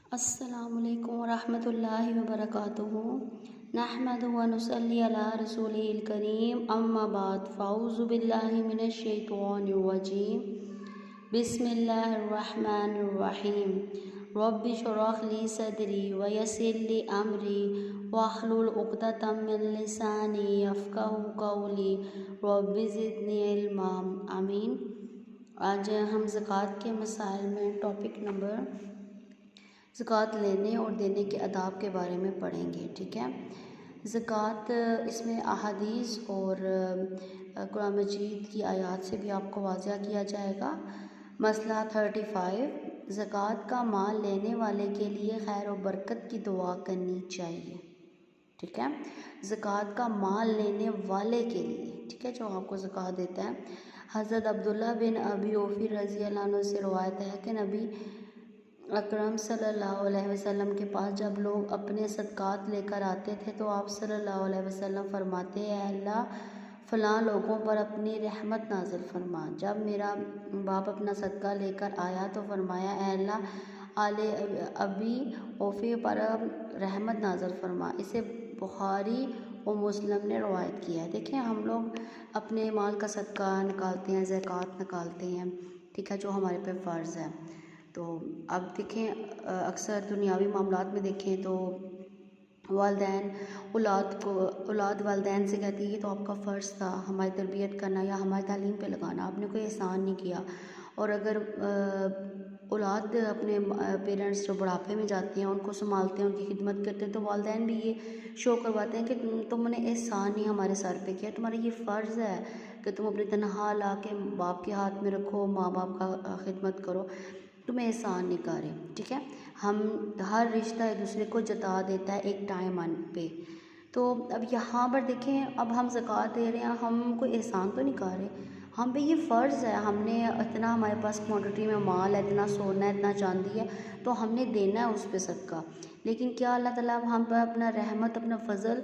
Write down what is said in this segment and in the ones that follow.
अस्सलामुअलैकुम वरहमतुल्लाहि वबरकातुहू। नहमदुहु व नुसल्ली अला रसूलिल करीम, अम्मा बाद, फ़अऊज़ु बिल्लाहि मिनश शैतानिर रजीम। बिस्मिल्लाहिर्रहमानिर्रहीम। रब्बि इश्रह ली सदरी व यस्सिर ली अमरी वहलुल उक़दतम मिन लिसानी यफ़क़हू क़ौली रब्बि ज़िदनी इल्मा। आमीन। आज हम ज़कात के मसाइल में टॉपिक नंबर ज़कात लेने और देने के आदाब के बारे में पढ़ेंगे। ठीक है। ज़कात इसमें अहादीस और कुरान मजीद की आयत से भी आपको वाज़ह किया जाएगा। मसला 35, ज़कात का माल लेने वाले के लिए खैर और बरकत की दुआ करनी चाहिए। ठीक है। ज़कात का माल लेने वाले के लिए, ठीक है, जो आपको ज़कात देता है। हज़रत अब्दुल्ला बिन अबी औफ़ी रज़ी अल्लाह अन्हु से रवायत है कि नबी अकरम सल्लल्लाहु अलैहि वसल्लम के पास जब लोग अपने सदक़ात लेकर आते थे तो आप सल्लल्लाहु अलैहि वसल्लम फरमाते हैं, अल्लाह फ़लाँ लोगों पर अपनी रहमत नाज़िल फरमा। जब मेरा बाप अपना सदका लेकर आया तो फरमाया, अल्लाह आले अबी औफ़ी पर रहमत नाज़िल फरमा। इसे बुखारी और मुस्लिम ने रवायत किया है। देखें, हम लोग अपने माल का सदका निकालते हैं, ज़कात निकालते हैं, ठीक है, जो हमारे पे फ़र्ज़ है। तो अब देखें, अक्सर दुनियावी मामलात में देखें तो वालदैन औलाद वालदैन से कहती है कि तो आपका फ़र्ज़ था हमारी तरबियत करना या हमारी तालीम पे लगाना, आपने कोई एहसान नहीं किया। और अगर औलाद अपने पेरेंट्स जो बुढ़ापे में जाते हैं उनको संभालते हैं, उनकी खिदमत करते हैं, तो वालदैन भी ये शो करवाते हैं कि तुमने एहसान नहीं हमारे सर पे किया, तुम्हारा ये फ़र्ज़ है कि तुम अपनी तनख्वाह ला के बाप के हाथ में रखो, माँ बाप का खिदमत करो, तुम्हें एहसान नहीं कर रहे। ठीक है। हम हर रिश्ता एक दूसरे को जता देता है एक टाइम आने पे। तो अब यहाँ पर देखें, अब हम ज़कात दे रहे हैं, हम कोई एहसान तो नहीं कर रहे, हम पे ये फ़र्ज़ है, हमने इतना हमारे पास क्वांटिटी में माल है, इतना सोना है, इतना चांदी है, तो हमने देना है उस पे सदका। लेकिन क्या अल्लाह ताला हम पर अपना रहमत, अपना फ़ज़ल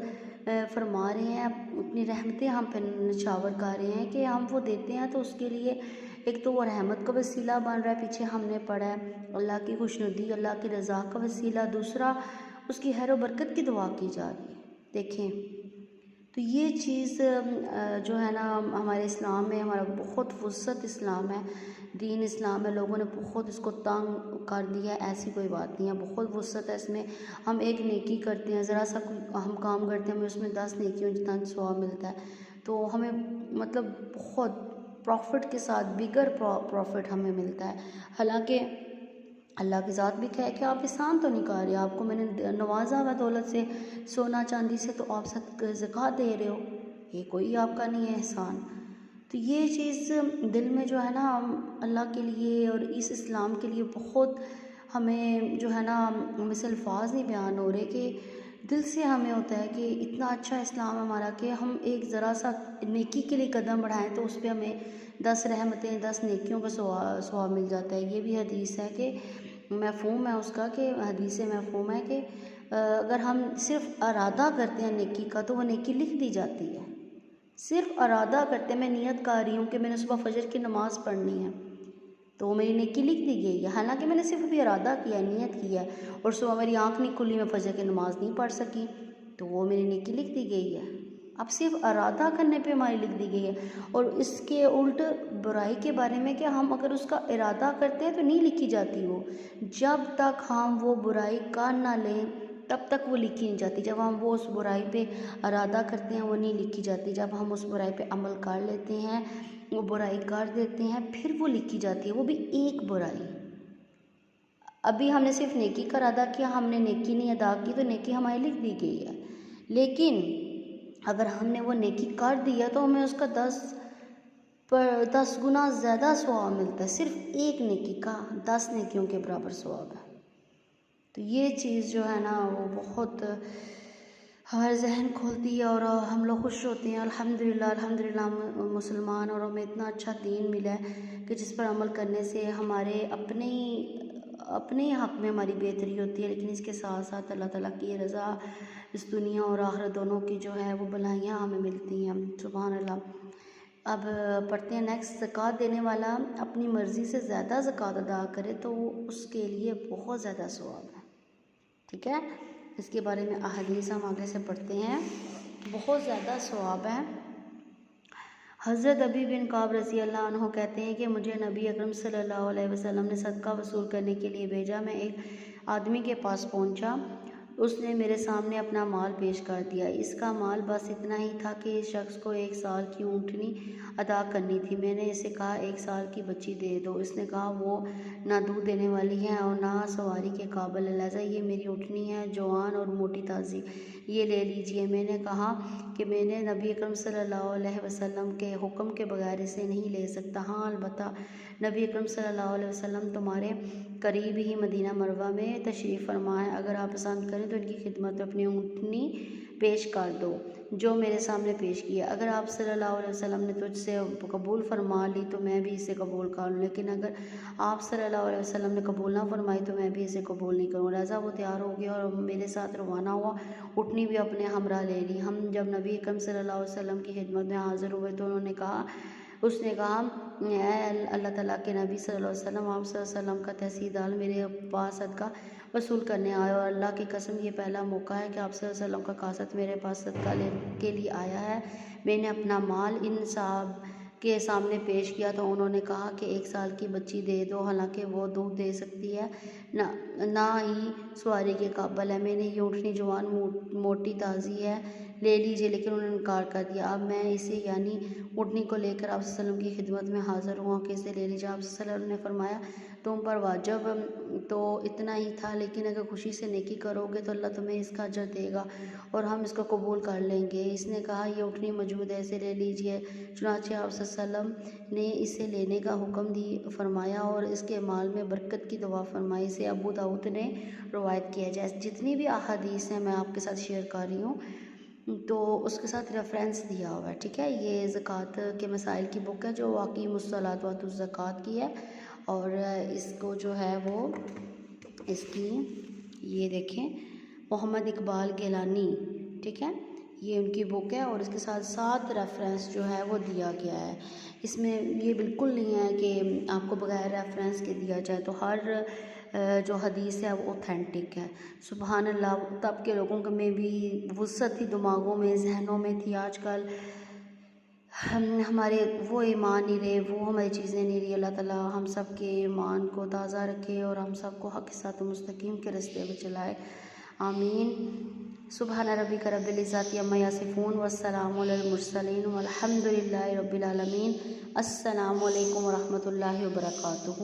फरमा रहे हैं, अपनी रहमतें हम पे निछावर कर रहे हैं कि हम वो देते हैं तो उसके लिए एक तो वो रहमत का वसीला बन रहा है, पीछे हमने पढ़ा है अल्लाह की खुशनुदी, अल्लाह की रज़ा का वसीला, दूसरा उसकी खैर व बरकत की दुआ की जा रही है। देखें, तो ये चीज़ जो है ना, हमारे इस्लाम में हमारा बहुत वुसअत इस्लाम है, दीन इस्लाम है, लोगों ने बहुत इसको तंग कर दिया है, ऐसी कोई बात नहीं है, बहुत वुसअत है इसमें। हम एक नेकी करते हैं, ज़रा सा हम काम करते हैं, हमें उसमें 10 नेकियों जितना सवाब मिलता है, तो हमें मतलब बहुत प्रॉफिट के साथ बिगर प्रॉफिट हमें मिलता है। हालांकि अल्लाह की ज़ात भी कहे कि आप एहसान तो नहीं कर रहे, आपको मैंने नवाजा हुआ दौलत से, सोना चांदी से, तो आप ज़कात दे रहे हो, ये कोई आपका नहीं है एहसान। तो ये चीज़ दिल में जो है ना, अल्लाह के लिए और इस इस्लाम के लिए बहुत हमें जो है ना, मिसल अल्फाज नहीं बयान हो रहे कि दिल से हमें होता है कि इतना अच्छा इस्लाम है हमारा कि हम एक ज़रा सा नेकी के लिए कदम बढ़ाएं तो उस पर हमें 10 रहमतें, 10 नेकियों का सवाब मिल जाता है। ये भी हदीस है कि मफ़हूम है उसका, कि हदीस से मफ़हूम है कि अगर हम सिर्फ़ इरादा करते हैं नेकी का तो वो नेकी लिख दी जाती है। सिर्फ़ इरादा करते, मैं नियत कर रही हूँ कि मैंने सुबह फजर की नमाज़ पढ़नी है, तो वो मेरी नेकी लिख दी गई है। हालांकि मैंने सिर्फ अभी इरादा किया है, नियत किया है, और सुबह मेरी आँख नहीं खुली, मैं फजर की नमाज़ नहीं पढ़ सकी, तो वो मेरी नेकी लिख दी गई है। अब सिर्फ इरादा करने पे हमारी लिख दी गई है। और इसके उल्ट बुराई के बारे में कि हम अगर उसका इरादा करते हैं तो नहीं लिखी जाती वो, जब तक हम वो बुराई कर ना लें तब तक वो लिखी नहीं जाती। जब हम वो उस बुराई पे इरादा करते हैं वो नहीं लिखी जाती, जब हम उस बुराई पे अमल कर लेते हैं, वो बुराई कर देते हैं, फिर वो लिखी जाती है, वो भी एक बुराई। अभी हमने सिर्फ नेकी का इरादा किया, हमने नेकी नहीं अदा की, तो नेकी हमारी लिख दी गई है। लेकिन अगर हमने वो नेकी कर दिया तो हमें उसका 10 गुना ज़्यादा सवाब मिलता है। सिर्फ एक नेकी का 10 नेकियों के बराबर सवाब है। तो ये चीज़ जो है ना, वो बहुत हमारे जहन खोलती है और हम लोग खुश होते हैं, अल्हम्दुलिल्लाह अल्हम्दुलिल्लाह मुसलमान, और हमें इतना अच्छा दीन मिला है कि जिस पर अमल करने से हमारे अपने ही हक़ में हमारी बेहतरी होती है। लेकिन इसके साथ साथ अल्लाह ताला की रज़ा, इस दुनिया और आखिरत दोनों की जो है वो भलाइयाँ हमें मिलती हैं। सुभान अल्लाह। अब पढ़ते हैं नेक्स्ट। ज़कात देने वाला अपनी मर्ज़ी से ज़्यादा ज़कात अदा करे तो उसके लिए बहुत ज़्यादा सवाब है। ठीक है, इसके बारे में अहादीस हम आगे से पढ़ते हैं, बहुत ज़्यादा सवाब है। हज़रत अबी बिन काब रज़ी अल्लाह अन्हु कहते हैं कि मुझे नबी अकरम सल्लल्लाहु अलैहि वसल्लम ने सदका वसूल करने के लिए भेजा। मैं एक आदमी के पास पहुंचा, उसने मेरे सामने अपना माल पेश कर दिया। इसका माल बस इतना ही था कि इस शख्स को 1 साल की ऊँटनी अदा करनी थी। मैंने इसे कहा 1 साल की बच्ची दे दो। इसने कहा वो ना दूध देने वाली है और ना सवारी के काबिल है, लिहाजा ये मेरी ऊँटनी है, जवान और मोटी ताज़ी, ये ले लीजिए। मैंने कहा कि मैंने नबी अकरम सल्लल्लाहु अलैहि वसल्लम के हुक्म के बगैर इसे नहीं ले सकता। हाँ, अलबत्ता नबी अकरम सल्लल्लाहु अलैहि वसल्लम तुम्हारे करीब ही मदीना मरवा में तशरीफ़ फरमा है। अगर आप पसंद करें तो इनकी खिदमत में अपनी ऊँटनी पेश कर दो जो मेरे सामने पेश किया। अगर आप सल्लल्लाहु अलैहि वसल्लम ने तुझसे कबूल फरमा ली तो मैं भी इसे कबूल कर लूँ, लेकिन अगर आप सल्लल्लाहु अलैहि वसल्लम ने कबूल ना फरमाई तो मैं भी इसे कबूल नहीं करूँ। लिहाजा वो तैयार हो गया और मेरे साथ रवाना हुआ। ऊँटनी भी अपने हमरा ले ली। हम जब नबी अकरम सल्लल्लाहु अलैहि वसल्लम की खिदमत में हाज़िर हुए तो उसने कहा अल्लाह ताला के नबी सल्लल्लाहु अलैहि वसल्लम, आप सल्लल्लाहु अलैहि वसल्लम का तहसीलदार मेरे पास सदका वसूल करने आया और अल्लाह की कसम ये पहला मौका है कि आप सल्लल्लाहु अलैहि वसल्लम का कासत मेरे पास सदका लेने के लिए आया है। मैंने अपना माल इन साहब के सामने पेश किया तो उन्होंने कहा कि 1 साल की बच्ची दे दो, हालांकि वो दूध दे सकती है ना ही सवारी के काबिल है। मैंने ये ऊँटनी जवान मोटी ताज़ी है, ले लीजिए, लेकिन उन्होंने इनकार कर दिया। अब मैं इसे यानी ऊँटनी को लेकर आप सल्लम की खिदमत में हाज़िर हुआ कि इसे ले लीजिए। आप सल्लम ने फरमाया तुम पर वाजिब तो इतना ही था, लेकिन अगर खुशी से नेकी करोगे तो अल्लाह तुम्हें इसका अजर देगा और हम इसको कबूल कर लेंगे। इसने कहा ये ऊँटनी मौजूद है, इसे ले लीजिए। चुनांचे आप सल्लम ने इसे लेने का हुक्म फरमाया और इसके माल में बरकत की दुआ फरमाई। इसे अबू दाऊद ने रवायत किया। जैसे जितनी भी अहादीस हैं मैं आपके साथ शेयर कर रही हूँ तो उसके साथ रेफरेंस दिया हुआ है, ठीक है। ये ज़कात के मसाइल की बुक है जो वाक़ई मुस्सलात व ज़कात की है और इसको जो है वो इसकी ये देखें मोहम्मद इकबाल गिलानी, ठीक है, ये उनकी बुक है और इसके साथ साथ रेफरेंस जो है वो दिया गया है। इसमें ये बिल्कुल नहीं है कि आपको बगैर रेफरेंस के दिया जाए, तो हर जो हदीस है वो ऑथेंटिक है। सुबहान अल्लाह, तब के लोगों में भी वुसअत थी, दिमागों में, जहनों में थी। आजकल हमारे वो ईमान नहीं रहे, वो हमारी चीज़ें नहीं रही। अल्लाह ताला हम सब के ईमान को ताज़ा रखे और हम सब को हक़ के साथ मुस्तकीम के रास्ते पे चलाए, आमीन। सुबहान रब्बिका रब्बिल इज़्ज़ति अम्मा यसिफ़ून वस्सलामु अलल मुरसलीन वल्हम्दुलिल्लाहि रब्बिल आलमीन। अस्सलामु अलैकुम व रहमतुल्लाहि व बरकातुहू।